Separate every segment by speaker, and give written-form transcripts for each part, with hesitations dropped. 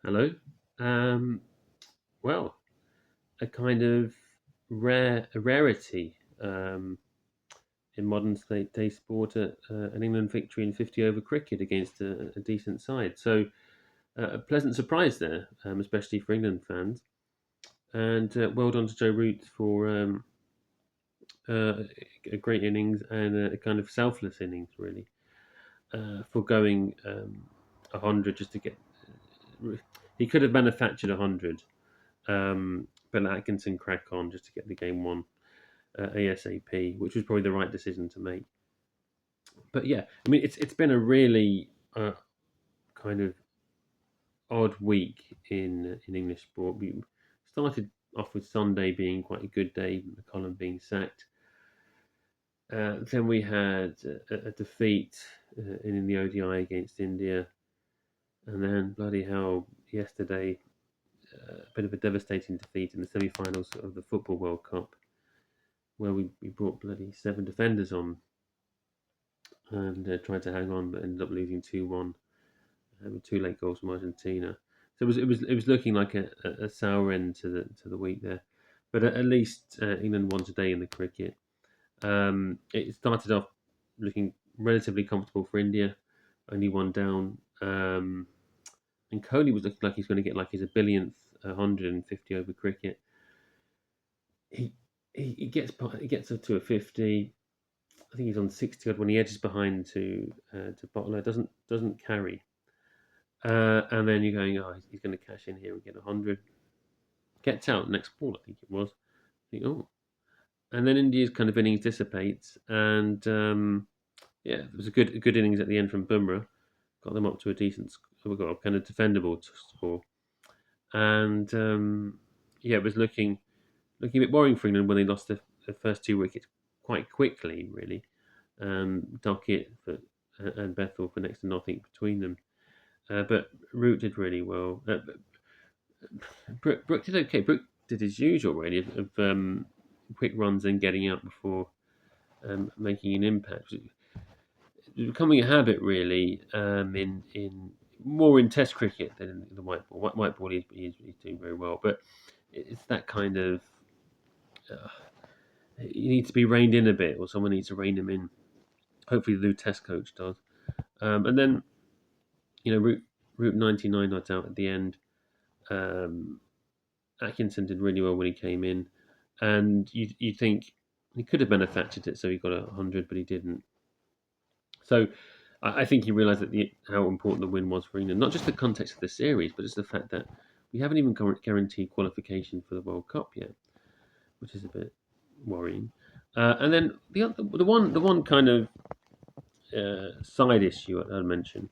Speaker 1: Hello. Um, well, a kind of a rarity in modern day sport, an England victory in 50 over cricket against a decent side. So a pleasant surprise there, especially for England fans. And well done to Joe Root for a great innings and a kind of selfless innings, really, for going 100 just to get. He could have manufactured 100. But Atkinson crack on just to get the game won ASAP, which was probably the right decision to make. But yeah, I mean, it's been a really kind of odd week in English sport. We started off with Sunday being quite a good day, McCollum being sacked. Then we had a defeat in the ODI against India, and then bloody hell, yesterday a bit of a devastating defeat in the semi-finals of the Football World Cup, where we brought bloody seven defenders on and tried to hang on, but ended up losing 2-1 with two late goals from Argentina. So it was looking like a sour end to the week there, but at least England won today in the cricket. It started off looking relatively comfortable for India, only one down, and Kohli was looking like he's going to get like his a billionth 150 over cricket. He he gets up to a 50. I think he's on 60 odd when he edges behind to Butler. Doesn't carry, and then you're going, oh, he's going to cash in here and get 100. Gets out next ball, I think it was. I think, oh, and then India's kind of innings dissipates, and yeah, it was a good innings at the end from Bumrah, got them up to a decent, got a kind of defendable score, and yeah, it was looking a bit worrying for England when they lost the first two wickets quite quickly, really. Duckett and Bethel for next to nothing between them. But Root did really well. Brooke did okay. Brooke did his usual, really, of quick runs and getting out before making an impact. It's becoming a habit, really, in more in Test cricket than in the white ball. White ball, he's doing very well, but it's that kind of he needs to be reined in a bit, or someone needs to rein him in. Hopefully, the new Test coach does. And then Route 99 odds out at the end. Um, Atkinson did really well when he came in, and you think he could have manufactured it, so he got 100, but he didn't. So I think he realised that how important the win was for England, not just the context of the series, but just the fact that we haven't even guaranteed qualification for the World Cup yet, which is a bit worrying. And then the one kind of side issue I'd mention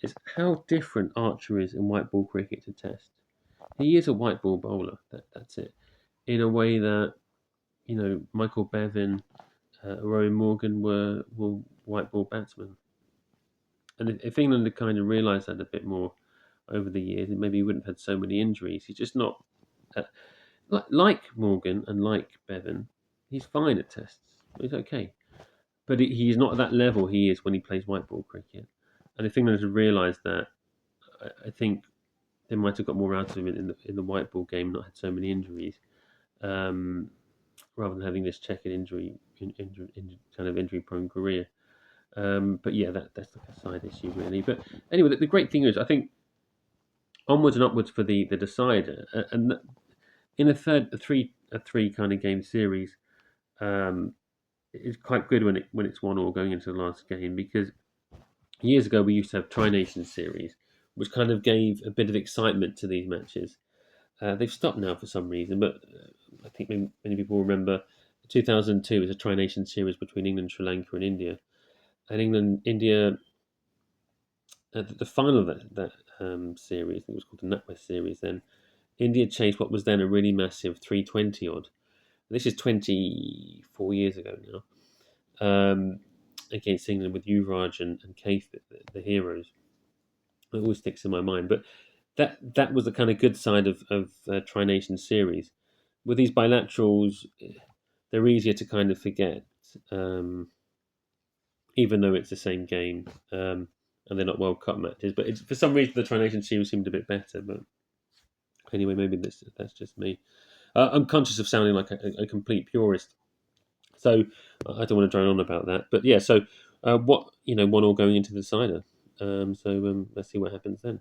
Speaker 1: is how different Archer is in white ball cricket to Test. He is a white ball bowler. That's it. In a way that Michael Bevan, Rowan Morgan were white ball batsmen. And if England had kind of realised that a bit more over the years, maybe he wouldn't have had so many injuries. He's just not uh, like Morgan and like Bevan. He's fine at Tests. He's okay, but he's not at that level he is when he plays white ball cricket. And if England had realised that, I think they might have got more out of him in the white ball game, not had so many injuries, um, rather than having this checkered kind of injury prone career. But yeah, that's like a side issue really. But anyway, the great thing is, I think onwards and upwards for the decider, and in a three kind of game series, um, it's quite good when it's 1-1 going into the last game, because years ago we used to have Tri Nations series, which kind of gave a bit of excitement to these matches. They've stopped now for some reason, but I think many people remember 2002 was a Tri Nation series between England, Sri Lanka, and India. And India, the final of that series, I think it was called the NatWest series. Then India chased what was then a really massive 320 odd. This is 24 years ago now. Against England with Yuvraj and Keith, the heroes. It always sticks in my mind. But that was the kind of good side of Tri Nation series. With these bilaterals, they're easier to kind of forget, even though it's the same game. and they're not World Cup matches. But for some reason the Tri Nations seemed a bit better. But anyway, maybe that's just me. I'm conscious of sounding like a complete purist, so I don't want to drone on about that. But yeah, so what 1-1 going into the decider. Let's see what happens then.